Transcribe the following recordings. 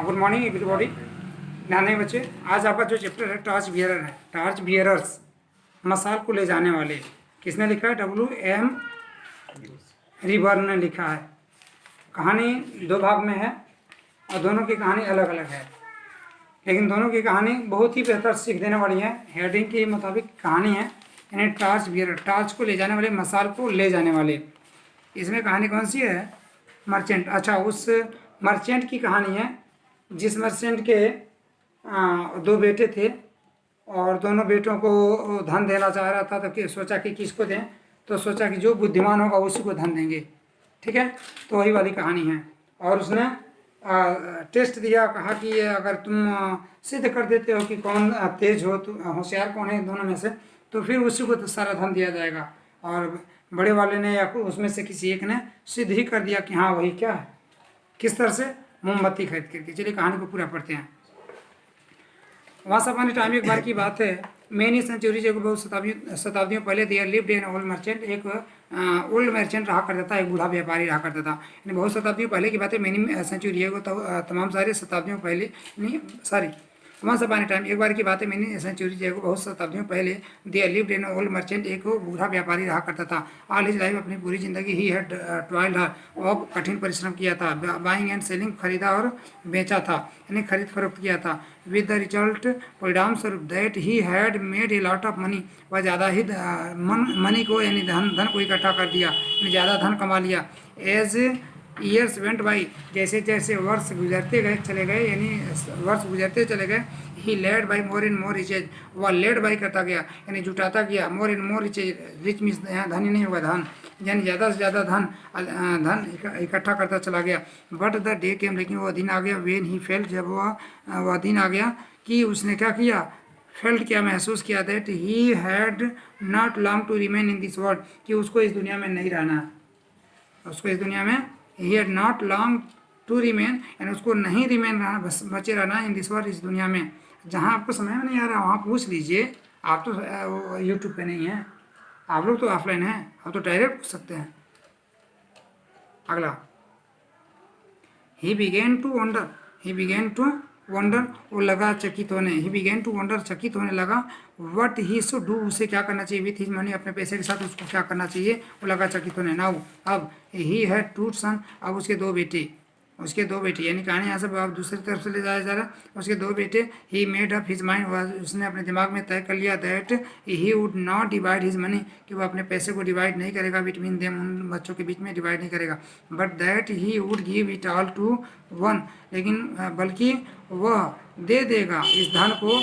Good morning everybody. ध्यान बच्चे, आज आपका जो चैप्टर है टॉर्च बियरर है। टॉर्च बियरर्स, मसाल को ले जाने वाले। किसने लिखा है? WM रिबर्न ने लिखा है। कहानी दो भाग में है और दोनों की कहानी अलग अलग है, लेकिन दोनों की कहानी बहुत ही बेहतर सीख देने वाली है। हेडिंग के मुताबिक कहानी है, यानी टॉर्च बियरर, टॉर्च को ले जाने वाले, मसाल को ले जाने वाले। इसमें कहानी कौन सी है? मर्चेंट। अच्छा, उस मर्चेंट की कहानी है जिस मर्चेंट के दो बेटे थे और दोनों बेटों को धन देना चाह रहा था, तो सोचा कि किसको दें, तो सोचा कि जो बुद्धिमान होगा उसी को धन देंगे। ठीक है, तो वही वाली कहानी है। और उसने टेस्ट दिया, कहा कि अगर तुम सिद्ध कर देते हो कि कौन तेज हो, तो होशियार कौन है दोनों में से, तो फिर उसी को तो सारा धन दिया जाएगा। और बड़े वाले ने या उसमें से किसी एक ने सिद्ध ही कर दिया कि हाँ वही क्या है। किस तरह से? मोमबत्ती खरीद करके। चलिए कहानी को पूरा पढ़ते हैं। वहाँ अपॉन टाइम एक बार की बात है, मेनी सेंचुरीज, एक बहुत शताब्दियों पहले, there lived an old merchant, एक ओल्ड मर्चेंट रहा करता था, एक बूढ़ा व्यापारी रहा करता था। यानी बहुत शताब्दियों पहले की बात है। मेनी सेंचुरी है तो तमाम सारे शताब्दियों पहले, यानी सॉरी, वंस अपॉन टाइम एक बार की बात है, मेनी सेंचुरी है बहुत शताब्दियों पहले, there lived an old merchant, एक बूढ़ा व्यापारी रहा करता था। ऑल हिज लाइफ, अपनी पूरी जिंदगी ही हैड टॉयल्ड हार्ड, वह कठिन परिश्रम किया था। बाइंग एंड सेलिंग, खरीदा और बेचा था, यानी खरीद फरोख्त किया था। विद द रिजल्ट, परिणाम स्वरूप, that he had made a lot of money, वह ज़्यादा ही मनी को, यानी धन को इकट्ठा कर दिया, यानी ज़्यादा धन कमा लिया। एज ईयर्स वेंट बाई, जैसे जैसे वर्ष गुजरते गए चले गए, यानी वर्ष गुजरते चले गए, he lead by more and more riches, वह लेड बाई करता गया, यानी जुटाता गया, more and more riches, rich means यहाँ धनी नहीं होगा, धन, यानी ज़्यादा से ज़्यादा धन इकट्ठा करता चला गया। बट द डे केम, लेकिन वह दिन आ गया, वेन ही फेल्ट, जब वह दिन आ गया कि उसने क्या किया, फेल्ट किया, महसूस किया, that he had not long to remain in this world, कि उसको इस दुनिया में नहीं रहना है, उसको इस दुनिया में, he had not long to remain, यानी उसको नहीं रिमेन रहना, बस बचे रहना, इन दिस वर्ल्ड, इस दुनिया में। जहाँ आपको समझ में नहीं आ रहा वहाँ पूछ लीजिए, आप तो यूट्यूब पे नहीं हैं, आप लोग तो ऑफलाइन हैं, आप तो डायरेक्ट पूछ सकते हैं। अगला, he began to wonder, he began to wonder, वो लगा चकित होने, ही बिगेन टू वंडर, चकित होने लगा, व्हाट ही शुड डू, उसे क्या करना चाहिए, विथ हिज मनी, अपने पैसे के साथ उसको क्या करना चाहिए, वो लगा चकित होने। नाउ, अब ही हैड टू सन, अब उसके दो बेटे, यानी कहानी यहाँ से अब दूसरी तरफ से ले जाया जा रहा है। उसके दो बेटे, he made up his mind, उसने अपने दिमाग में तय कर लिया, that he would not divide his money, कि वह अपने पैसे को डिवाइड नहीं करेगा बिटवीन देम, उन बच्चों के बीच में डिवाइड नहीं करेगा। But that he would give it all to one, लेकिन बल्कि वह दे देगा इस धन को,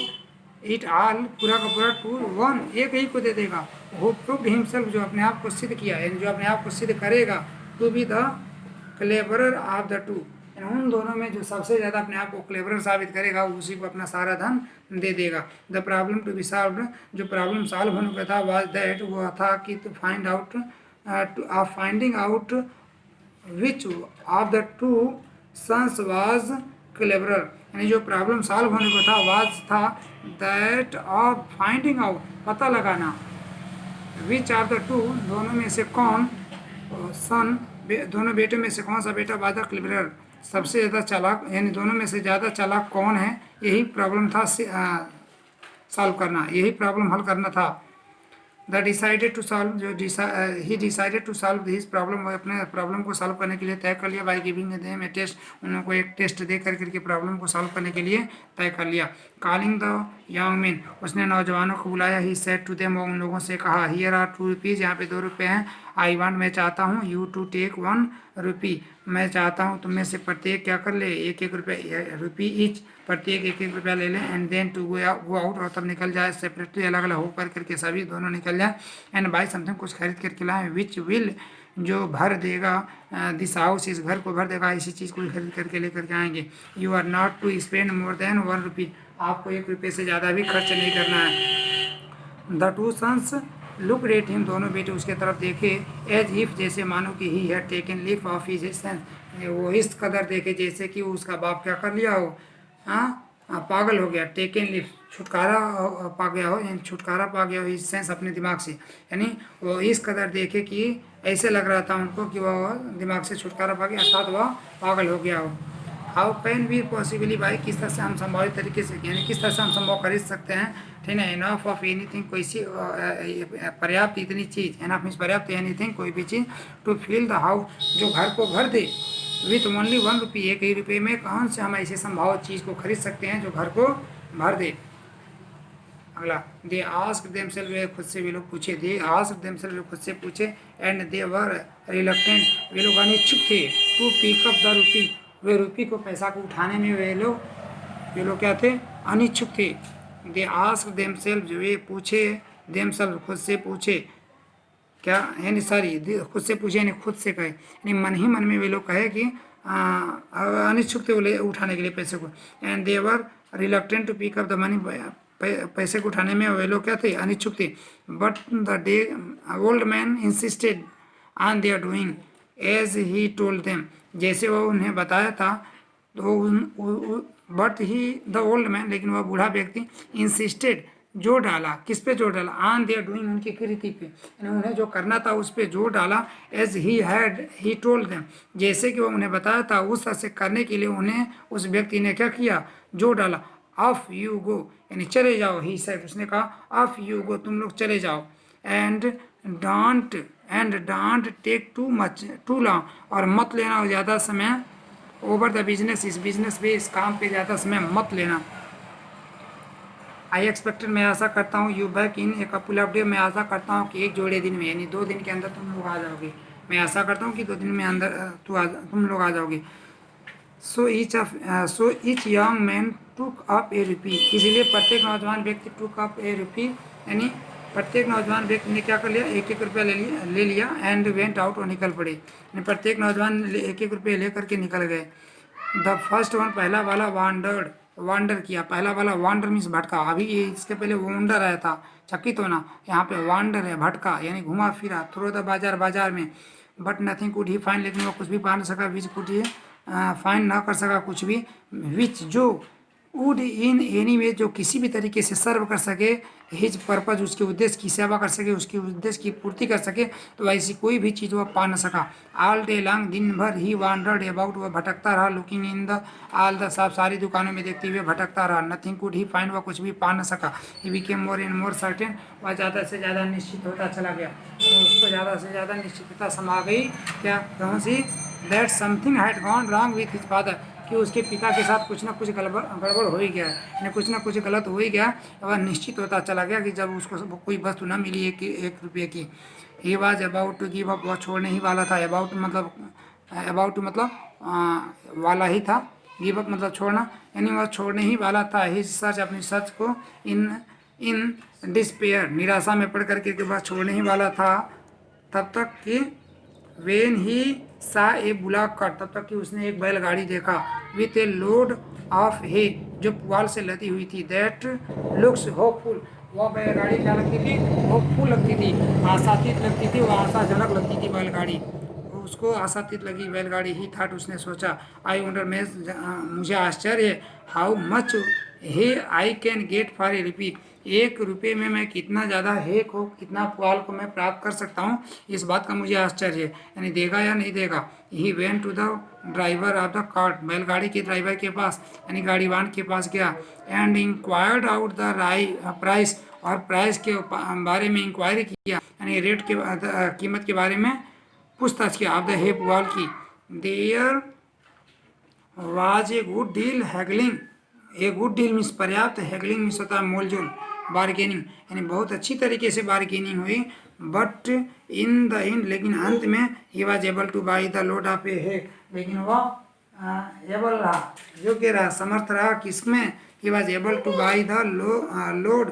इट ऑल, पूरा का पूरा, टू वन, एक ही को दे देगा। वो प्रूव्ड हिमसेल्फ, जो अपने आप को सिद्ध किया, यानी जो अपने आप को सिद्ध करेगा, to be the cleverer of the two, उन दोनों में जो सबसे ज़्यादा अपने आप को क्लेवरर साबित करेगा उसी को अपना सारा धन दे देगा। The problem to be solved, जो प्रॉब्लम सॉल्व होने का था, वाज दैट, वो था कि to find out, finding out which of the two sons was cleverer, यानी जो प्रॉब्लम सॉल्व होने को था, वाज था, दैट ऑफ फाइंडिंग आउट, पता लगाना, विच ऑफ द टू, दोनों में से कौन, सन, दोनों बेटों में से कौन सा बेटा वादा क्लिबरर, सबसे ज़्यादा चालाक, यानी दोनों में से ज़्यादा चालाक कौन है, यही प्रॉब्लम था सॉल्व करना, यही प्रॉब्लम हल करना था। द डिसाइडेड टू सॉल्व, जो he decided to solve this problem, अपने प्रॉब्लम को सॉल्व करने के लिए तय कर लिया, by giving them a test, उनको एक टेस्ट दे करके प्रॉब्लम को सॉल्व करने के लिए तय कर लिया। कॉलिंग द यंग मैन, उसने नौजवानों को बुलाया, ही सेड टू देम, उन लोगों से कहा, हियर आर 2 रुपीज़, यहाँ पे 2 रुपये हैं, आई वांट, मैं चाहता हूँ, यू टू टेक 1 रुपी, मैं चाहता हूँ तुम में से प्रत्येक क्या कर ले, एक एक रुपये, रुपी ईच, प्रत्येक एक एक रुपया ले लें, and then to go out, और तब निकल जाए सेपरेटली, अलग अलग होकर करके सभी दोनों निकल जाए, एंड बाई समथिंग, कुछ खरीद करके लाएं, विच विल, जो भर देगा दिस हाउस, इस घर को भर देगा, इसी चीज़ को खरीद करके लेकर के आएंगे। You are not to spend more than 1 rupee, आपको 1 रुपये से ज़्यादा भी खर्च नहीं करना है। The two sons look at him, दोनों बेटे उसके तरफ देखे, एज इफ, जैसे मानो कि he had taken leaf of his sense, वो इस कदर देखे जैसे कि उसका बाप क्या कर लिया हो, पागल हो गया, टेकन लीफ, छुटकारा पा गया हो, यानी छुटकारा पा गया हो, इस सेंस अपने दिमाग से, यानी वो इस कदर देखे कि ऐसे लग रहा था उनको कि वह दिमाग से छुटकारा पा गया, अर्थात वह पागल हो गया हो। How can we possibly buy, किस तरह से हम संभावित तरीके से, यानी किस तरह से हम संभव खरीद सकते हैं, ठीक है। इनफ ऑफ एनीथिंग, कोई सी पर्याप्त इतनी चीज़, एनफ मीन्स पर्याप्त, एनीथिंग कोई भी चीज़, टू फिल द हाउस जो घर को भर दे, विथ ओनली 1 रुपी, एक ही रुपये में कौन से हम ऐसे संभावित चीज़ को खरीद सकते हैं जो घर को भर दे। अगला, दे आस्क देमसेल्फ, वे खुद से वे लोग पूछे, दे आस्क देमसेल्फ, वे खुद से पूछे, एंड दे वर रिलक्टेंट, वे लोग अनिच्छुक थे, to pick up the rupee, वे रुपी को, पैसा को उठाने में वे लोग क्या थे, अनिच्छुक थे। दे आस्क देमसेल्फ, जो वे पूछे, देमसेल्फ खुद से पूछे, क्या यानी सॉरी खुद से पूछे यानी खुद से कहे, यानी मन ही मन में वे लोग कहे कि अनिच्छुक थे उठाने के लिए पैसे को, and they were reluctant to pick up the money, पैसे को उठाने में वे लोग क्या थे, अनिच्छुक थे। But the day old man insisted on their doing as he told them, जैसे वो उन्हें बताया था, तो but he the old man, लेकिन वह बूढ़ा व्यक्ति, इंसिस्टेड जोर डाला, किस पे जोर डाला, ऑन देयर डूइंग, उनकी कृति पे, यानी उन्हें जो करना था उस पे जोर डाला, एज ही टोल्ड देम, जैसे कि वो उन्हें बताया था उस तरह से करने के लिए उन्हें उस व्यक्ति ने क्या किया, जोर डाला। ऑफ यू गो, यानी चले जाओ, ही सेड, उसने कहा ऑफ यू गो, तुम लोग चले जाओ, and don't take too much too long, और मत लेना ज़्यादा समय, ओवर द बिजनेस, इस बिजनेस पे, इस काम पे ज़्यादा समय मत लेना। आई एक्सपेक्टेड, मैं आशा करता हूँ, you back in a couple of day, मैं आशा करता हूँ कि एक जोड़े दिन में, यानी 2 दिन के अंदर तुम लोग आ जाओगे, मैं आशा करता हूँ कि 2 दिन में अंदर तुम लोग आ जाओगे। So each young man took up a rupee, इसलिए प्रत्येक नौजवान व्यक्ति टुक अप ए रुपी, यानी प्रत्येक नौजवान व्यक्ति ने क्या कर लिया, 1-1 रुपया ले लिया, एंड वेंट आउट, और निकल पड़े, यानी प्रत्येक नौजवान 1-1 रुपये लेकर के निकल गए। द फर्स्ट वन, पहला वाला वांडर किया, पहला वाला वांडर मीन्स भटका, अभी ये इसके पहले वॉन्डर आया था, चकित होना, यहाँ पे वांडर है, भटका, यानी घुमा फिरा, थ्रो द बाजार में, but nothing could he find, लेकिन वो कुछ भी पा नहीं सका, विच कुड ही फाइंड ना कर सका कुछ भी, विच जो, वुड इन एनी वे, जो किसी भी तरीके से सर्व कर सके, हिज पर्पज, उसके उद्देश्य की सेवा कर सके, उसके उद्देश्य की पूर्ति कर सके, तो ऐसी कोई भी चीज़ वह पा न सका। ऑल डे लॉन्ग, दिन भर ही वांडर्ड अबाउट, वह भटकता रहा, looking in the all the shop, सारी दुकानों में देखते हुए भटकता रहा, नथिंग कुड ही फाइंड, वह कुछ भी पा न सका। He became more and more certain, वह ज़्यादा से ज़्यादा निश्चित होता चला गया, तो उसको ज़्यादा से ज़्यादा निश्चितता समा गई, क्या कौन सी, that something had gone wrong with his father, कि उसके पिता के साथ कुछ ना कुछ गड़बड़ हो ही गया है, यानी कुछ ना कुछ गलत हो ही गया, वह निश्चित होता चला गया कि जब उसको कोई वस्तु न मिली 1 रुपये की। He was about to give up, वह छोड़ने ही वाला था, अबाउट मतलब वाला ही था, गिव अप मतलब छोड़ना, यानी वह छोड़ने ही वाला था, ही सर्च, अपनी सर्च को, इन डिस्पेयर, निराशा में पड़ करके वह छोड़ने ही वाला था, तब तक कि वेन ही सा ए बुलाक कर, तब तक कि उसने एक बैलगाड़ी देखा, विथ ए लोड ऑफ हे, जो पुआल से लदी हुई थी, दैट लुक्स होपफुल, वह बैलगाड़ी क्या लगती थी, होपफुल लगती थी, आशातीत लगती थी, वह आशाजनक लगती थी बैलगाड़ी, उसको आशातीत लगी बैलगाड़ी। ही थाट, उसने सोचा, आई वंडर, मैं मुझे आश्चर्य है, how much hay I can get for a rupee, 1 रुपये में मैं कितना ज़्यादा हे को, कितना पुआल को मैं प्राप्त कर सकता हूँ, इस बात का मुझे आश्चर्य है, यानी देगा या नहीं देगा। He went to the driver of the cart, बैलगाड़ी के ड्राइवर के पास, यानी गाड़ीवान के पास गया, and inquired out the price, और प्राइस के बारे में इंक्वायरी किया, यानी रेट के कीमत के बारे में पूछताछ किया, ऑफ द हे पुआल की। There was a good deal haggling, a good deal means पर्याप्त, हैगलिंग मीन्स होता है मोलजोल, बार्गेनिंग, यानी बहुत अच्छी तरीके से बार्गेनिंग हुई, बट इन द एंड, लेकिन अंत में, he was able to buy the load of a hay, लेकिन वह एबल रहा, योग्य रहा, समर्थ रहा, किसमें, ही was able to buy the load,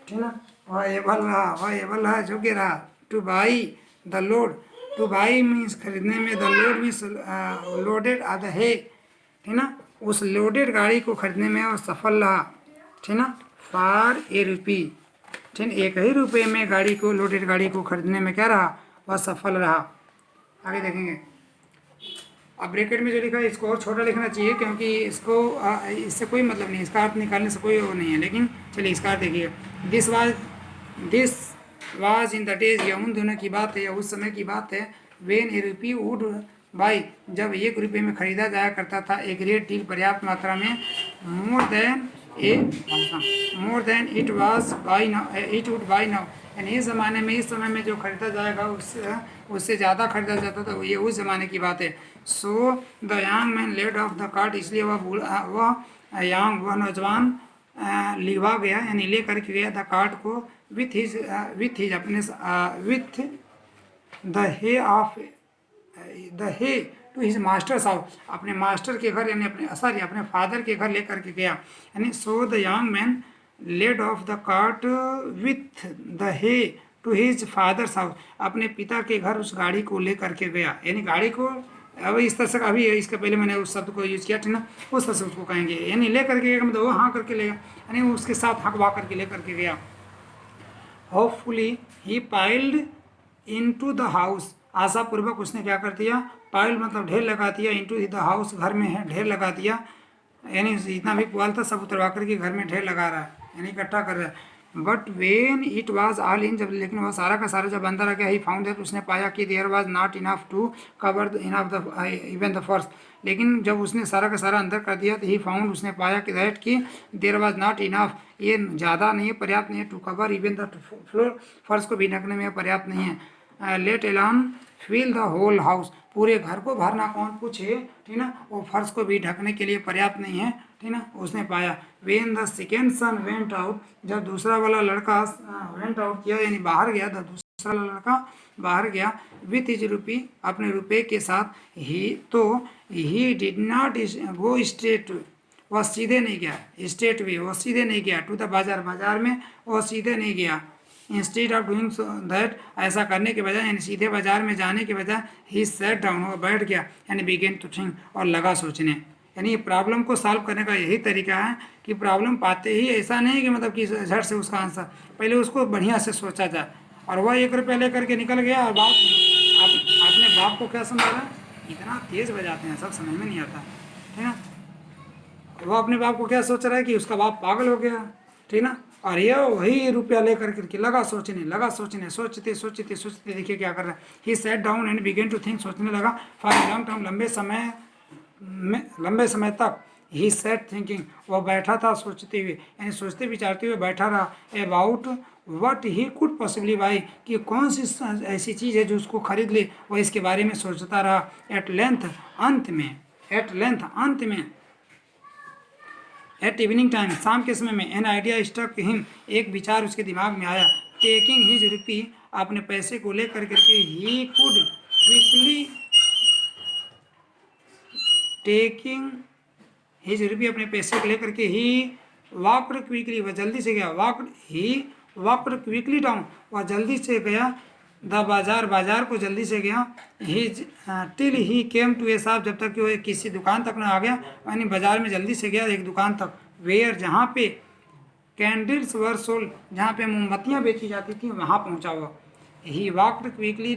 ठीक ना, वह एबल रहा, योग्य रहा, to buy the load, two by means खरीदने में, the load means loaded of the है, ठीक ना, उस लोडेड गाड़ी को खरीदने में वो सफल रहा, ठीक ना, फॉर ए रुपी, ठीक, 1 ही रुपये में गाड़ी को, लोडेड गाड़ी को खरीदने में क्या रहा, वह सफल रहा। आगे देखेंगे, अब ब्रैकेट में जो लिखा है इसको और छोटा लिखना चाहिए, क्योंकि इसको इससे कोई मतलब नहीं, इसका अर्थ निकालने से कोई वो नहीं है, लेकिन चलिए इसका अर्थ देखिए, this was in the days, यह उन दिनों की बात है, या उस समय की बात है, वेन ए रुपी वुड भाई जब 1 रुपये में खरीदा जाया करता था एक ग्रेट डील पर्याप्त मात्रा में more than it would buy now, यानी इस समय में जो खरीदा जाएगा उससे ज़्यादा खरीदा जाता था, ये उस ज़माने की बात है। So the young man led off the cart, इसलिए वह नौजवान लिवा गया, यानी ले करके गया द कार्ट को विथ अपने with the hay to his master's house, अपने मास्टर के घर, यानी अपने फादर के घर लेकर के गया, यानी so the young man led off the cart with the hay to his father's house, अपने पिता के घर उस गाड़ी को लेकर के गया, यानी गाड़ी को अब इस तरह से, अभी इसके पहले मैंने उस शब्द को यूज़ किया था ना, उस तरह से उसको कहेंगे, यानी ले करके गया मतलब वो हाँ करके ले गया, यानी उसके साथ हक वाह करके ले करके गया। Hopefully he piled into the house, आशापूर्वक उसने क्या कर दिया, पाइल मतलब ढेर लगा दिया, इनटू द हाउस घर में है ढेर लगा दिया, यानी जितना भी पुआल था सब उतरवा करके घर में ढेर लगा रहा है, यानी इकट्ठा कर रहा है। But when it was all in, जब लेकिन वह सारा का सारा जब अंदर आ गया, ही फाउंड दैट, उसने पाया कि there was not enough to cover enough the even the first, लेकिन जब उसने सारा का सारा अंदर कर दिया तो ही फाउंड, उसने पाया कि दैट कि देयर वाज नॉट इनफ, ये ज़्यादा नहीं है, पर्याप्त नहीं है, to cover even the floor, फर्श को भी ढकने में पर्याप्त नहीं है, let alone fill the whole house, पूरे घर को भरना कौन पूछे, ठीक ना, वो फर्श को भी ढकने के लिए पर्याप्त नहीं है, ठीक ना, उसने पाया। When the second sun went out, जब दूसरा वाला लड़का वेंट आउट किया यानी बाहर गया, तो दूसरा वाला लड़का बाहर गया विथ हिज रुपी, अपने रुपये के साथ, he did not go straight, वह सीधे नहीं गया, स्ट्रेट वे वह सीधे नहीं गया, टू द बाजार में वह सीधे नहीं गया, इंस्टेड ऑफ डूइंग दैट, ऐसा करने के बजाय, यानी सीधे बाजार में जाने के बजाय, ही सेट डाउन, वो बैठ गया, यानी बिगेन टू थिंक, और लगा सोचने, यानी ये प्रॉब्लम को सॉल्व करने का यही तरीका है कि प्रॉब्लम पाते ही ऐसा नहीं कि मतलब कि झट से उसका आंसर, पहले उसको बढ़िया से सोचा जाए। और वह 1 रुपया लेकर के निकल गया और अपने बाप को क्या समझा रहा है, इतना तेज बजाते हैं सब समझ में नहीं आता, ठीक है। वो अपने बाप को क्या सोच रहा है कि उसका बाप पागल हो गया, ठीक ना, और ये वही रुपया लेकर करके लगा सोचने, सोचते देखिए क्या कर रहा है। He sat down and began to think, सोचने लगा, फॉर लॉन्ग टाइम, लंबे समय तक, ही सेट थिंकिंग, वह बैठा था सोचते हुए, यानी सोचते विचारते हुए बैठा रहा, about what he could possibly by, कि कौन सी ऐसी चीज़ है जो उसको खरीद ले, वह इसके बारे में सोचता रहा। एट लेंथ अंत में एट इवनिंग टाइम, शाम के समय में, एन आइडिया स्ट्रक हिम, एक विचार उसके दिमाग में आया, टेकिंग हिज रुपी, अपने पैसे को लेकर करके, he could quickly taking his rupee, अपने पैसे को लेकर के, ही वॉकड क्विकली, वह जल्दी से गया, वॉकड क्विकली डाउन, वह जल्दी से गया, द बाजार को जल्दी से गया, his till he came to a shop, जब तक कि वो किसी दुकान तक ना आ गया, यानी बाजार में जल्दी से गया एक दुकान तक, वेयर जहाँ पे कैंडल्स वर सोल्ड, जहाँ पे मोमबत्तियाँ बेची जाती थी वहाँ पहुँचा हुआ। He walked quickly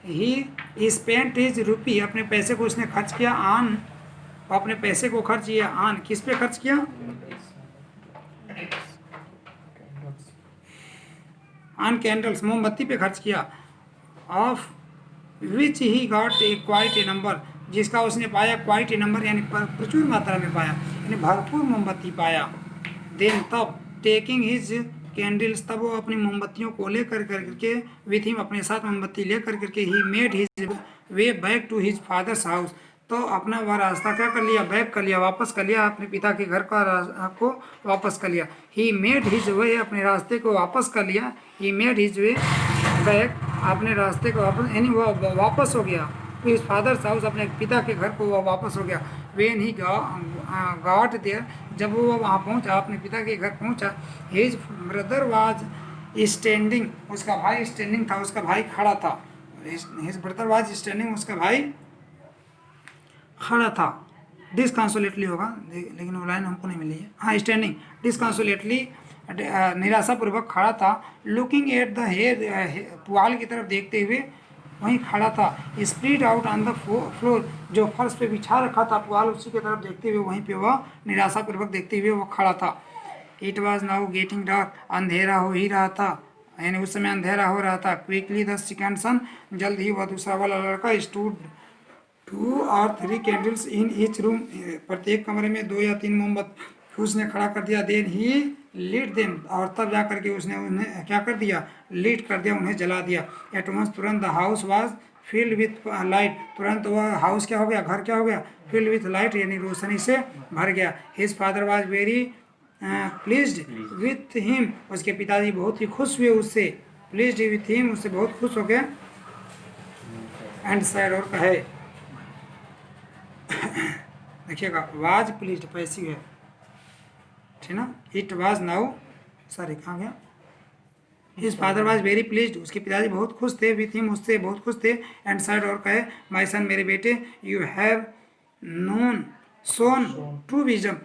he spent his rupee, अपने पैसे को उसने खर्च किया, ऑन, अपने पैसे को खर्च किया, ऑन, किस पे खर्च किया, ऑन कैंडल्स, मोमबत्ती पे खर्च किया, of which he got quite a number, जिसका उसने पाया क्वाइट ए नंबर, यानी प्रचुर मात्रा में पाया, यानी भरपूर मोमबत्ती पाया। देन तब, टेकिंग हिज कैंडल्स, तब वो अपनी मोमबत्तियों को लेकर करके, विथ हिम, अपने साथ मोमबत्ती लेकर करके, he made his way back to his father's house, तो अपना वह रास्ता क्या कर लिया, बैक कर लिया, वापस कर लिया, अपने पिता के घर को वापस कर लिया। ही मेड हिज वे, अपने रास्ते को वापस कर लिया, ही मेड हिज वे बैक, अपने रास्ते को वापस, यानी वह वापस हो गया टू हिज फादर्स हाउस, अपने पिता के घर को वह वापस हो गया। वेन ही गॉट देयर, जब वो वहाँ पहुँचा, अपने पिता के घर पहुँचा, हिज ब्रदर वाज स्टैंडिंग, उसका भाई स्टैंडिंग था, उसका भाई खड़ा था, हिज ब्रदर वाज स्टैंडिंग, उसका भाई खड़ा था, डिसकंसोलेटली होगा, लेकिन वो लाइन हमको नहीं मिली है, हाँ स्टैंडिंग, डिसकंसोलेटली, निराशापूर्वक खड़ा था, लुकिंग एट द हेयर, पुआल की तरफ देखते हुए वहीं खड़ा था, spread out on the floor, जो फर्श पे बिछा रखा था पुआल, उसी की तरफ देखते हुए वहीं पे वह निराशापूर्वक देखते हुए वह खड़ा था। It was now getting dark, अंधेरा हो ही रहा था, यानी उस समय अंधेरा हो रहा था। क्विकली द सेकंड सन, जल्द ही वह दूसरा वाला लड़का स्टूड 2 और 3 कैंडल्स इन ईच रूम, प्रत्येक कमरे में 2 या 3 मोमबत्ती उसने खड़ा कर दिया। देन ही लीट देम, और तब जा करके उसने उन्हें क्या कर दिया, लीट कर दिया, उन्हें जला दिया। एट वंस, तुरंत the house was filled with light, तुरंत वह हाउस क्या हो गया, घर क्या हो गया, फिल्ड विथ लाइट यानी रोशनी से भर गया। His father was very pleased with him, उसके पिताजी बहुत ही खुश हुए उससे, प्लीज्ड विथ हिम, उससे बहुत खुश हो गए। एंड सैड, और कहे, देखिएगा वाज प्लीज्ड पैसिव है, ठीक ना। इट वाज नाउ, सॉरी कहाँ गया, his father was very pleased, उसके पिताजी बहुत खुश थे, विथ हिम, उससे बहुत खुश थे। एंड सैड, और कहे, माय सन, मेरे बेटे, you have known shown true wisdom,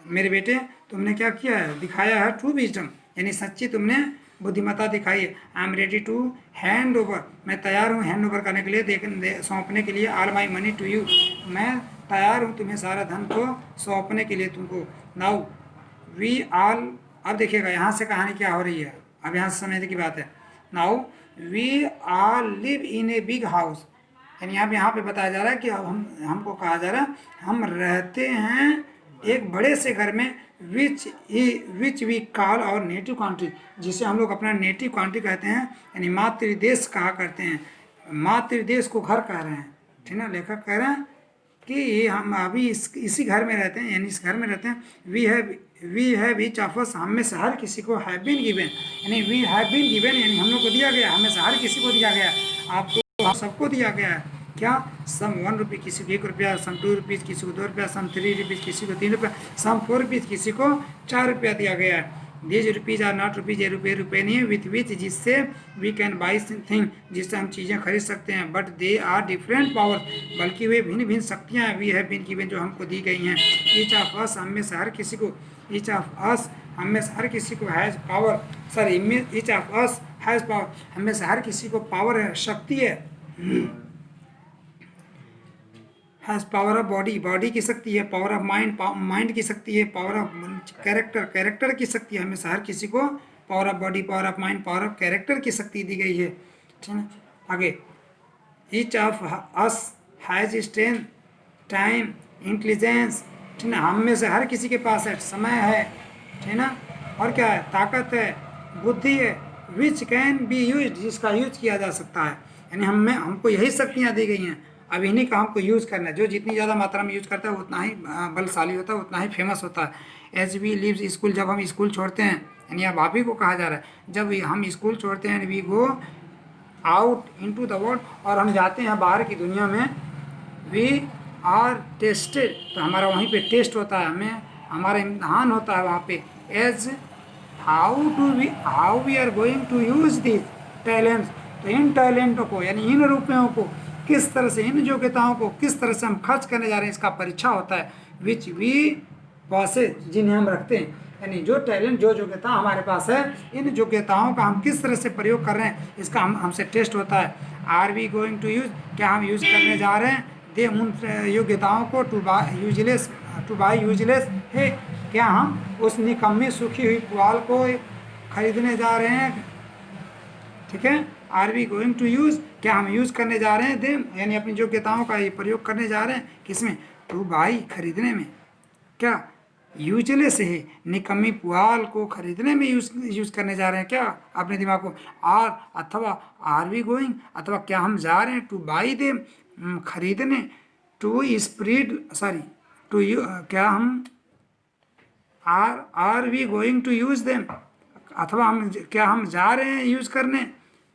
मेरे बेटे तुमने क्या किया है, दिखाया है ट्रू विजडम, यानी सच्ची तुमने बुद्धिमत्ता दिखाई है। I am ready to hand over, मैं तैयार हूँ हैंड ओवर करने के लिए, सौंपने के लिए, all my money to you, मैं तैयार हूँ तुम्हें सारा धन को सौंपने के लिए तुमको। नाउ वी ऑल, अब देखिएगा यहाँ से कहानी क्या हो रही है, अब यहाँ से समझने की बात है। Now we all live in a big house, यानी यहाँ पे बताया जा रहा है कि अब हमको कहा जा रहा है हम रहते हैं एक बड़े से घर में, विच वी कॉल और नेटिव कंट्री, जिसे हम लोग अपना नेटिव कंट्री कहते हैं, यानी मातृदेश कहा करते हैं, मातृदेश को घर कह रहे हैं, ठीक ना। लेखक कह रहे हैं कि हम अभी इसी घर में रहते हैं, यानी इस घर में रहते हैं। We have each of us, हम में से हर किसी को हैव बीन गिवन, यानी वी हैव बीन गिवन, यानी हम लोग को दिया गया, हमें से हर किसी को दिया गया, आपको आप सबको दिया गया है। क्या, सम 1 रुपये किसी को 1 रुपया, सम 2 रुपीज़ किसी को 2 रुपया, सम 3 रुपीज़ किसी को 3 रुपया, सम 4 रुपीज़ किसी को 4 रुपया दिया गया है। These rupees are not rupees, ये रुपये नहीं है, विथ विच, जिससे वी कैन बाई थिंग, जिससे हम चीज़ें खरीद सकते हैं, but they are different power, बल्कि वे भिन्न भिन्न शक्तियाँ हैं, वी हैव बीन गिवन, जो हमको दी गई हैं। ईच ऑफ अस, हम में से हर किसी को, ईच ऑफ अस, हम में से हर किसी को has power, sorry each of us has power, हम में से हर किसी को पावर है, शक्ति है। Has power of body, body की शक्ति है, पावर ऑफ माइंड, माइंड की शक्ति है, पावर ऑफ कैरेक्टर, कैरेक्टर की शक्ति है, हमें हर किसी को power of body, power of mind, power of character की शक्ति दी गई है, ठीक है। आगे, each of us has strength, time, intelligence, ठीक ना, हम में से हर किसी के पास है समय है, ठीक ना, और क्या है, ताकत है, बुद्धि है, विच कैन बी यूज, जिसका यूज किया जा सकता है, यानी हमको यही शक्तियाँ दी गई हैं, अब इन्हीं का हमको यूज़ करना है। जो जितनी ज़्यादा मात्रा में यूज़ करता है उतना ही बलशाली होता है, उतना ही फेमस होता है। एज वी लीव स्कूल, जब हम स्कूल छोड़ते हैं, यानी अब आप ही को कहा जा रहा है, जब हम स्कूल छोड़ते हैं, we go out into the world, और हम जाते हैं बाहर की दुनिया में, वी आर टेस्टेड, तो हमारा वहीं पे टेस्ट होता है, हमें हमारा इम्तहान होता है वहाँ पे, as how we are going to use this talents, तो इन टैलेंटों को, यानी इन रुपयों को किस तरह से, इन योग्यताओं को किस तरह से हम खर्च करने जा रहे हैं, इसका परीक्षा होता है। विच वी पॉसेस, जिन्हें हम रखते हैं, यानी जो टैलेंट, जो योग्यता हमारे पास है, इन योग्यताओं का हम किस तरह से प्रयोग कर रहे हैं, इसका हमसे टेस्ट होता है। Are we going to use, क्या हम यूज़ करने जा रहे हैं, दे उन योग्यताओं को, टू बाई यूजलेस है, क्या हम उस निकम्मी सूखी हुई पुआल को खरीदने जा रहे हैं, ठीक है। Are we going to use, क्या हम यूज़ करने जा रहे हैं, देम, यानी अपनी योग्यताओं का ये प्रयोग करने जा रहे हैं, किसमें, टू बाई, खरीदने में, क्या, यूजलेस है, निकम्मी पुआल को खरीदने में यूज़ करने जा रहे हैं, क्या, अपने दिमाग को, आर, अथवा आर वी गोइंग, अथवा क्या हम जा रहे हैं, टू बाई देम, खरीदने, to spread, sorry to you, क्या हम are we going to use them, अथवा क्या हम जा रहे हैं यूज़ करने,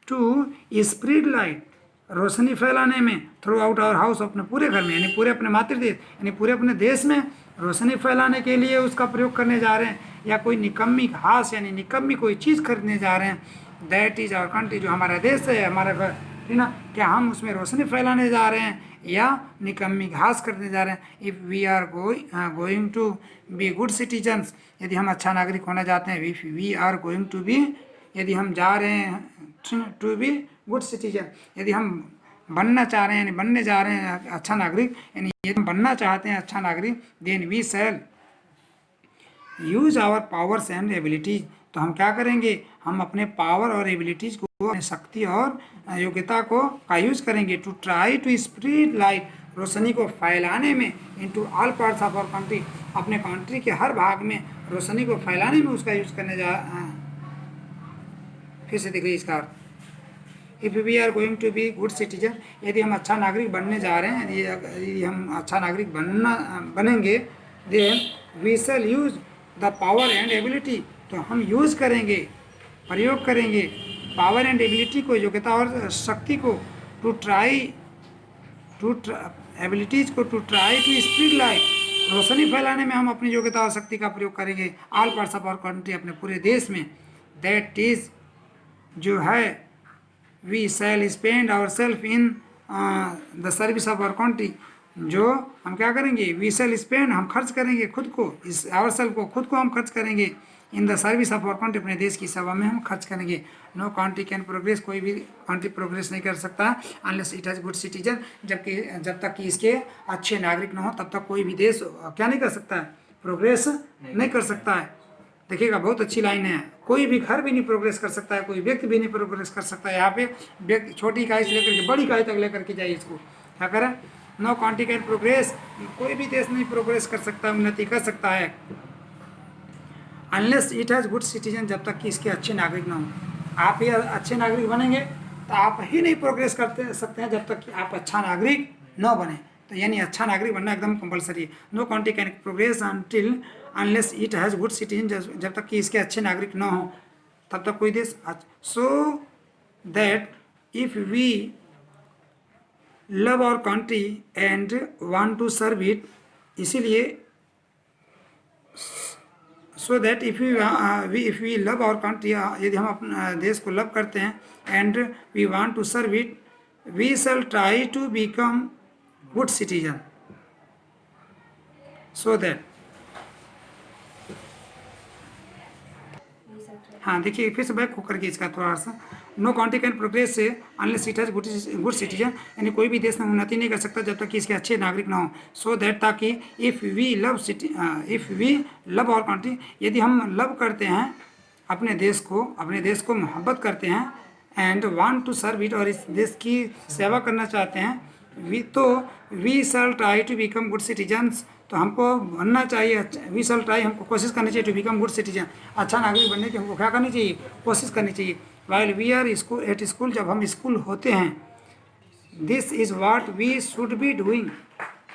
टू स्प्रीड लाइट, रोशनी फैलाने में, थ्रू आउट आवर हाउस, अपने पूरे घर में, यानी पूरे अपने मातृदेश, यानी पूरे अपने देश में रोशनी फैलाने के लिए उसका प्रयोग करने जा रहे हैं, या कोई निकम्मी घास, यानी निकम्मी कोई चीज़ खरीदने जा रहे हैं, दैट इज़ आवर कंट्री, जो हमारा देश है, हमारा घर, ठीक ना, क्या हम उसमें रोशनी फैलाने जा रहे हैं या निकम्मी घास करने जा रहे हैं। If we are going to be good citizens, यदि हम अच्छा नागरिक होना चाहते हैं, if we are going to be, यदि हम जा रहे हैं टू बी गुड सिटीजन, यदि हम बनना चाह रहे हैं, यानी बनने जा रहे हैं अच्छा नागरिक, यानी यदि हम बनना चाहते हैं अच्छा नागरिक, then we shall use our powers and abilities, तो हम क्या करेंगे, हम अपने पावर और एबिलिटीज को, अपनी शक्ति और योग्यता को का यूज करेंगे to try to spread light, रोशनी को फैलाने में, into all parts of our country, अपने कंट्री के हर भाग में रोशनी को फैलाने में उसका यूज करने फिर से देखिए इसका अर्थ, if we are going to be good citizen, यदि हम अच्छा नागरिक बनने जा रहे हैं, यदि हम अच्छा नागरिक बनेंगे, then we shall use the power and ability, तो हम यूज करेंगे, प्रयोग करेंगे पावर एंड एबिलिटी को, योग्यता और शक्ति को, टू ट्राई एबिलिटीज को, to try to spread light, रोशनी फैलाने में हम अपनी योग्यता और शक्ति का प्रयोग करेंगे all parts of our country, अपने पूरे देश में, दैट इज जो है we shall spend our self in the service of our country, जो हम क्या करेंगे, वी शैल स्पेंड, हम खर्च करेंगे खुद को, इस आवर सेल्फ को, खुद को हम खर्च करेंगे, in the service of our country, अपने देश की सेवा में हम खर्च करेंगे। नो कंट्री कैन प्रोग्रेस, कोई भी कंट्री प्रोग्रेस नहीं कर सकता unless it has good citizen, जब तक कि इसके अच्छे नागरिक न हो तब तक कोई भी देश क्या नहीं कर सकता है, प्रोग्रेस नहीं कर सकता है। देखिएगा बहुत अच्छी लाइन है, कोई भी घर भी नहीं प्रोग्रेस कर सकता है, कोई व्यक्ति भी नहीं प्रोग्रेस कर सकता है। यहाँ पे व्यक्ति छोटी इकाई से लेकर के बड़ी इकाई तक लेकर के जाइए इसको, क्या करें, नो कंट्री कैन प्रोग्रेस, कोई भी देश नहीं प्रोग्रेस कर सकता, उन्नति कर सकता है unless it has good citizen, जब तक कि इसके अच्छे नागरिक ना हो। आप ही अच्छे नागरिक बनेंगे तो आप ही नहीं प्रोग्रेस करते सकते हैं जब तक कि आप अच्छा नागरिक न बने, तो यानी अच्छा नागरिक बनना एकदम कंपलसरी है। No country can progress until unless it has good citizen, जब तक कि इसके अच्छे नागरिक न हो तब तक कोई देश। So that if we love our country and want to serve it, इसीलिए so that if we love our country, यदि हम अपने देश को लव करते हैं, and we want to serve it, we shall try to become good citizen, so that, हाँ देखिए फिर से बैक होकर के इसका थोड़ा सा, नो कंट्री कैन प्रोग्रेस से unless it has good citizen, यानी कोई भी देश में उन्नति नहीं कर सकता जब तक कि इसके अच्छे नागरिक ना हो। सो दैट, ताकि if we love our country, यदि हम लव करते हैं अपने देश को मोहब्बत करते हैं, and want to serve it, और इस देश की सेवा करना चाहते हैं, we shall try to become good citizens, तो हमको बनना चाहिए, वी शैल ट्राई, हमको कोशिश करनी चाहिए टू बिकम गुड सिटीजन, अच्छा नागरिक बनने की हमको क्या करनी चाहिए, कोशिश करनी चाहिए। While we are at school, जब हम स्कूल होते हैं, this is what we should be doing,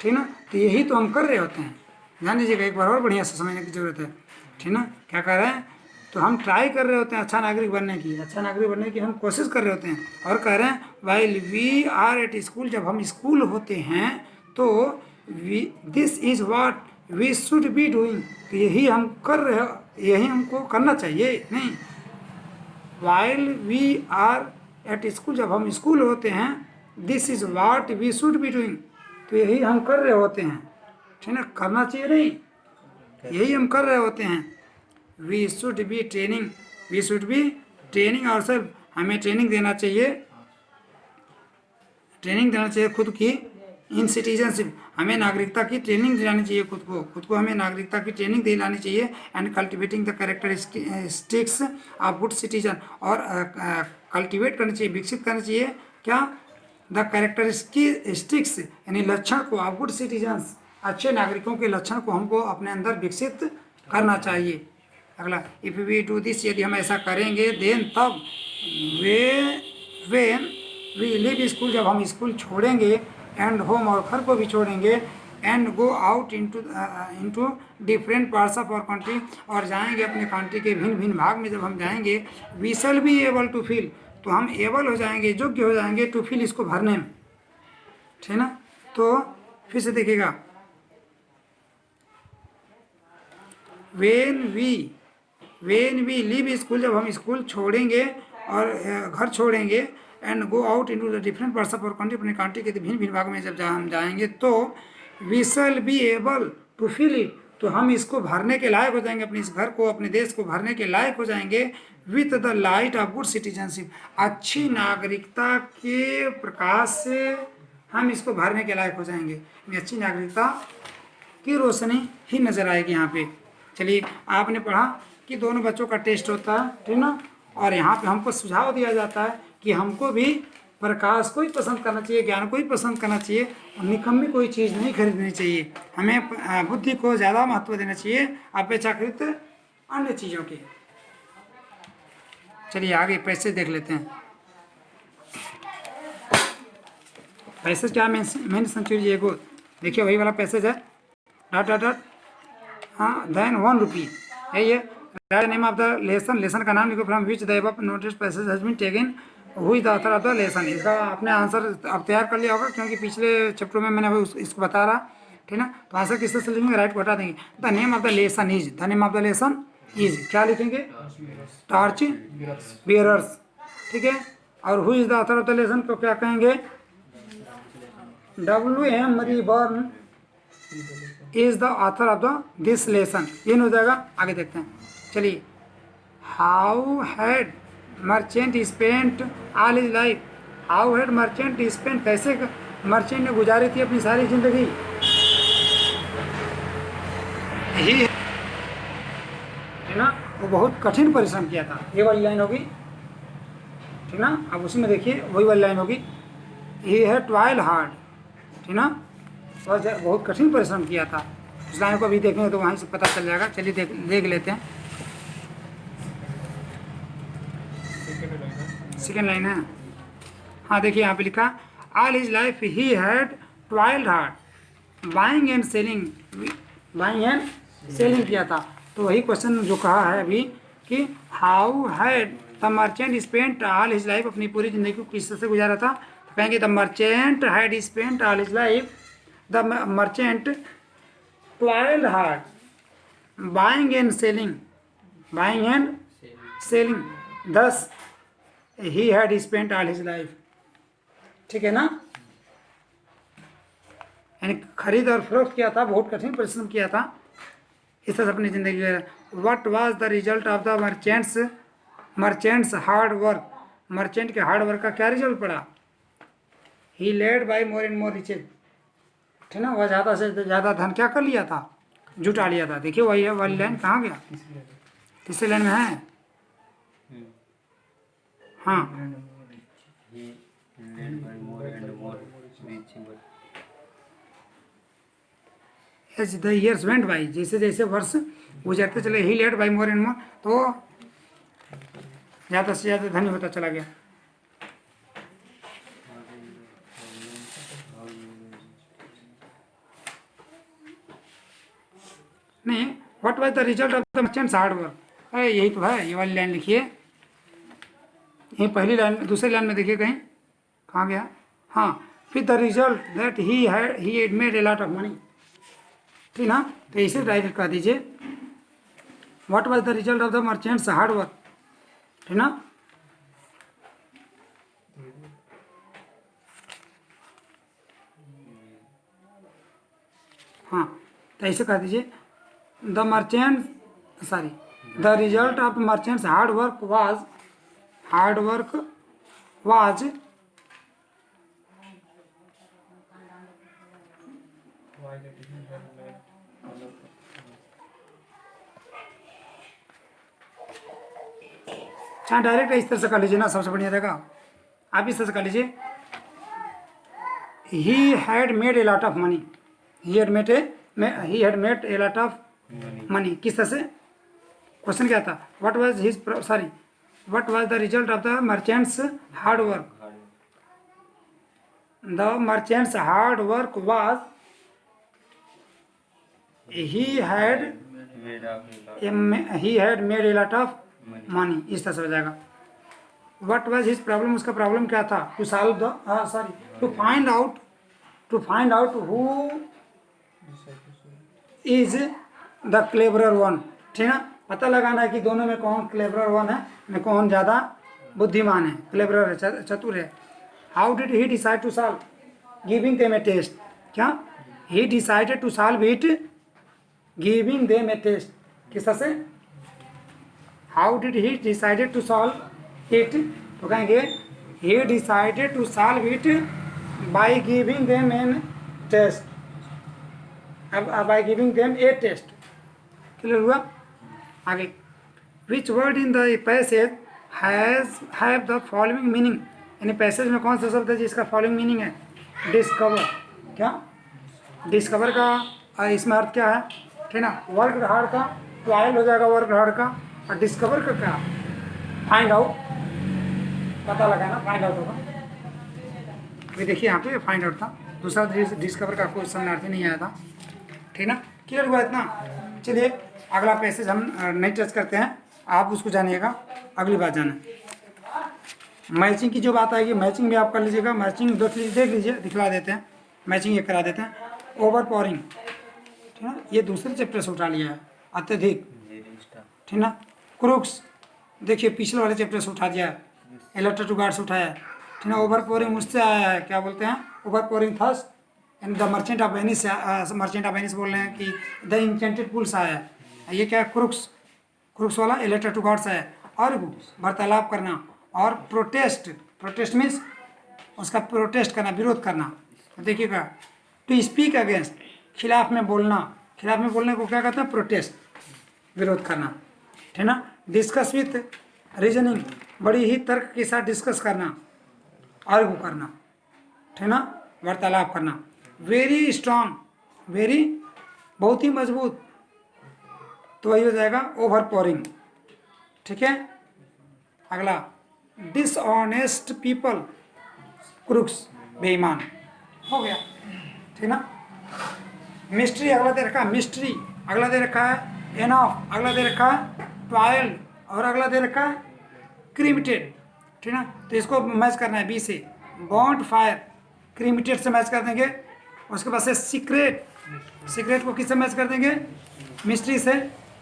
ठीक ना, तो यही तो हम कर रहे होते हैं। ध्यान दीजिएगा, एक बार और बढ़िया से समझने की जरूरत है, ठीक ना, क्या कर रहे हैं, तो हम ट्राई कर रहे होते हैं अच्छा नागरिक बनने की हम कोशिश कर रहे होते हैं, और कह रहे हैं while we are at school, जब हम स्कूल होते हैं तो this is what we should be doing, तो यही हम कर रहे, यही हमको करना चाहिए, नहीं, while we are at school, जब हम स्कूल होते हैं, this is what we should be doing, तो यही हम कर रहे होते हैं, ठीक है, करना चाहिए नहीं, यही हम कर रहे होते हैं। We should be training ourself, हमें ट्रेनिंग देना चाहिए खुद की, इन सिटीजनशिप, हमें नागरिकता की ट्रेनिंग दिलानी चाहिए खुद को हमें नागरिकता की ट्रेनिंग दिलानी चाहिए, and cultivating the characteristics of good citizen, और कल्टिवेट करनी चाहिए, विकसित करनी चाहिए क्या, द कैरेक्टरिस्टिक्स, यानी लक्षण को, ऑफ गुड सिटीजन्स, अच्छे नागरिकों के लक्षण को हमको अपने अंदर विकसित करना चाहिए। अगला, इफ़ वी डू दिस, यदि हम ऐसा करेंगे, देन तब, वेन वी लीव स्कूल, जब हम स्कूल छोड़ेंगे, एंड होम, और घर को भी छोड़ेंगे, and go out into different parts of our country, और जाएंगे अपने कंट्री के भिन्न भिन्न भाग में, जब हम जाएंगे, we shall be able to feel, तो हम एबल हो जाएंगे, योग्य हो जाएंगे, टू फील, इसको भरने में, ठीक है ना। तो फिर से देखिएगा, वेन वी लीव स्कूल, जब हम स्कूल छोड़ेंगे और घर छोड़ेंगे, and go out into the different parts of our country, अपने कंट्री के भिन्न भिन्न भाग में जब हम जाएंगे, तो we shall be able to feel it, तो हम इसको भरने के लायक हो जाएंगे, अपने इस घर को, अपने देश को भरने के लायक हो जाएंगे, with the light of good citizenship, अच्छी नागरिकता के प्रकाश से हम इसको भरने के लायक हो जाएंगे, अच्छी नागरिकता की रोशनी ही नजर आएगी यहाँ पे। चलिए, आपने पढ़ा कि दोनों बच्चों का टेस्ट होता है, ठीक ना। और यहाँ पे हमको सुझाव दिया जाता है कि हमको भी प्रकाश को ही पसंद करना चाहिए, ज्ञान को ही पसंद करना चाहिए, और निकम्मी कोई चीज़ नहीं खरीदनी चाहिए। हमें बुद्धि को ज़्यादा महत्व देना चाहिए अपेक्षाकृत अन्य चीज़ों के। चलिए आगे पैसे देख लेते हैं। पैसेज क्या मेन सेंचुरी एगो, देखिए वही वाला पैसेज है, डॉट डॉट डॉट, हाँ, देन 1 रुपी, यही है। नेम ऑफ द लेसन का नाम लिखो, from which the above notice passage has been taken, who is the author of the lesson. इसका आपने आंसर अब तैयार कर लिया होगा, क्योंकि पिछले चैप्टर में मैंने अभी इसको बता रहा, ठीक ना। तो आंसर किससे से लिखेंगे, राइट को हटा देंगे। The name of the lesson is, the name of the lesson is क्या लिखेंगे, टॉर्च बियरर्स, ठीक है। और who is the author of the lesson को क्या कहेंगे, W.M. Rayburn is the author of the this lesson. ये हो जाएगा, आगे देखते हैं। चलिए, how had merchant spent all his life, how had merchant spent, कैसे मर्चेंट ने गुजारी थी अपनी सारी जिंदगी। ही है ना, वो बहुत कठिन परिश्रम किया था, ये वाली लाइन होगी, ठीक ना। अब उसी में देखिए वही वाली लाइन होगी, ही है टॉयल हार्ड, ठीक ना, और बहुत कठिन परिश्रम किया था। उस लाइन को अभी देखेंगे तो वहीं से पता चल जाएगा। चलिए देख लेते हैं। सेकेंड लाइन है, हाँ देखिए यहाँ पे लिखा, all his life he had toiled hard buying and selling, buying and selling किया था। तो वही क्वेश्चन जो कहा है अभी कि how had the merchant spent all his life, अपनी पूरी जिंदगी को किस तरह से गुजारा था। तो कहेंगे the merchant had spent all his life, the merchant toiled hard buying and selling, buying and selling, thus he had spent all his life, ठीक है ना। यानी खरीद और फरोख्त किया था, बहुत कठिन परिश्रम किया था, इस तरह से अपनी जिंदगी में। What was the result of the merchant's hard work, merchant के हार्ड वर्क का क्या रिजल्ट पड़ा, he led by more and more riches, ठीक ना। वह ज़्यादा से ज़्यादा धन क्या कर लिया था, जुटा लिया था। देखिए वही है वाली लाइन, कहाँ गया, तीसरी लाइन में है, हाँ, as the years went by, जैसे जैसे वर्ष गुजरते चले, he lead by more and more, तो ज़्यादा से ज़्यादा धनी होता चला गया। नहीं, what was the result of the merchant's hard work, यही तो है, ये वाली लाइन लिखिए। ये पहली लाइन, दूसरी लाइन में देखिए कहीं, कहाँ गया, हाँ, फिर the result that he had made a lot of money, ठीक ना। तो इसे डायरेक्ट कर दीजिए, what was the result of the merchant's hard work, ठीक ना। हाँ, तो ऐसे कर दीजिए, the result of merchants hard work was चाहे डायरेक्ट इस तरह से कर लीजिए ना, सबसे बढ़िया रहेगा। आप इस तरह से कर लीजिए, he had made a lot of money, he had made a lot of money, किस तरह से, क्वेश्चन क्या था, what was the result of the merchant's hard work, the merchant's hard work was he had made a lot of money, इस तरह से हो जाएगा। What was his problem, उसका प्रॉब्लम क्या था, to find out who is the cleverer one, ठीक है। पता लगाना है कि दोनों में कौन क्लेवरर वन है, में कौन ज़्यादा बुद्धिमान है, क्लेवरर है, चतुर है। How did he decide to solve, giving them a test, क्या, he decided to solve it giving them a test, किस तरह से, how did he decided to solve it, तो कहेंगे he decided to solve it by giving them an test, अब by giving them a test, clear हुआ। आगे, which word in the passage have the following meaning, यानी passage में कौन सा शब्द है जिसका फॉलोइंग मीनिंग है? डिस्कवर, क्या डिस्कवर का इसमें अर्थ क्या है? ठीक ना, वर्क हार्ड का ट्रायल हो जाएगा वर्क हार्ड का, और डिस्कवर का क्या? फाइंड आउट, पता लगाना, फाइंड आउट होगा। अभी देखिए यहाँ पे फाइंड आउट था, दूसरा डिस्कवर का कोई समझार्थी नहीं आया था। ठीक ना, क्लियर हुआ इतना? चलिए अगला पैसेज हम नहीं टच करते हैं, आप उसको जानिएगा, अगली बात जाना। मैचिंग की जो बात आएगी, मैचिंग भी आप कर लीजिएगा। मैचिंग देख लीजिए, दिखला देते हैं, मैचिंग ये करा देते हैं। ओवर पावरिंग, ठीक है, ये दूसरे चैप्टर से उठा लिया है, अत्यधिक। ठीक ना, क्रूक्स देखिए पिछले वाले चैप्टर से उठा दिया है, इलेक्ट्रा टू गार्ड से उठाया है। ठीक है, ओवर पावरिंग मुझसे आया है, क्या बोलते हैं? Overpowering thirst and the merchant of Venice, merchant of Venice बोल रहे हैं कि द इंचेंटेड पुल से आया है। ये क्या है? क्रूक्स वाला इलेक्ट्रा टू गार्ड से है। और वार्तालाप करना और प्रोटेस्ट मीन्स उसका प्रोटेस्ट करना, विरोध करना। तो देखिएगा, टू स्पीक अगेंस्ट, खिलाफ में बोलना, खिलाफ में बोलने को क्या कहते हैं? प्रोटेस्ट, विरोध करना। ठीक ना, डिस्कस विथ रीजनिंग, बड़ी ही तर्क के साथ डिस्कस करना, आर्गू करना। ठीक ना, वार्तालाप करना। वेरी स्ट्रांग, वेरी बहुत ही मजबूत, तो वही हो जाएगा ओवर पोरिंग। ठीक है, अगला डिसऑनेस्ट पीपल, क्रूक्स, बेईमान, हो गया। ठीक ना, मिस्ट्री अगला दे रखा है, मिस्ट्री अगला दे रखा है, एनॉफ अगला दे रखा है, ट्रायल और अगला दे रखा है क्रिमिटेड। ठीक ना, तो इसको मैच करना है बी से। बॉन्ड फायर क्रिमिटेड से मैच कर देंगे। उसके बाद से सीक्रेट, सीक्रेट को किससे मैच कर देंगे? मिस्ट्री से।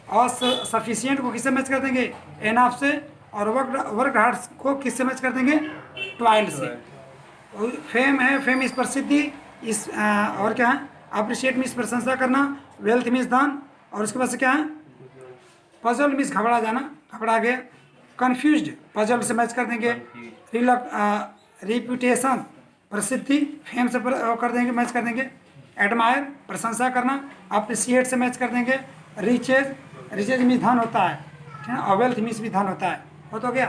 और सफिशिएंट को किससे मैच कर देंगे? एनॉफ से। और वर्क हार्ड को किससे मैच कर देंगे? ट्रायल से। फेम है, फेम इस प्रसिद्धि, इस और क्या है? अप्रिशिएट मीन्स प्रशंसा करना, वेल्थ मीन्स दान, और उसके बाद से क्या है? पजल मीन्स घबरा जाना, घबरा गया। कन्फ्यूज्ड पजल से मैच कर देंगे। रिप्यूटेशन प्रसिद्धि, फेम से कर देंगे, मैच कर देंगे। एडमायर प्रशंसा करना, अप्रिशिएट से मैच कर देंगे। रिचेज, रिचेज मीन्स धन होता है, ठीक है, और वेल्थ मीन्स भी धन होता है। हो तो गया।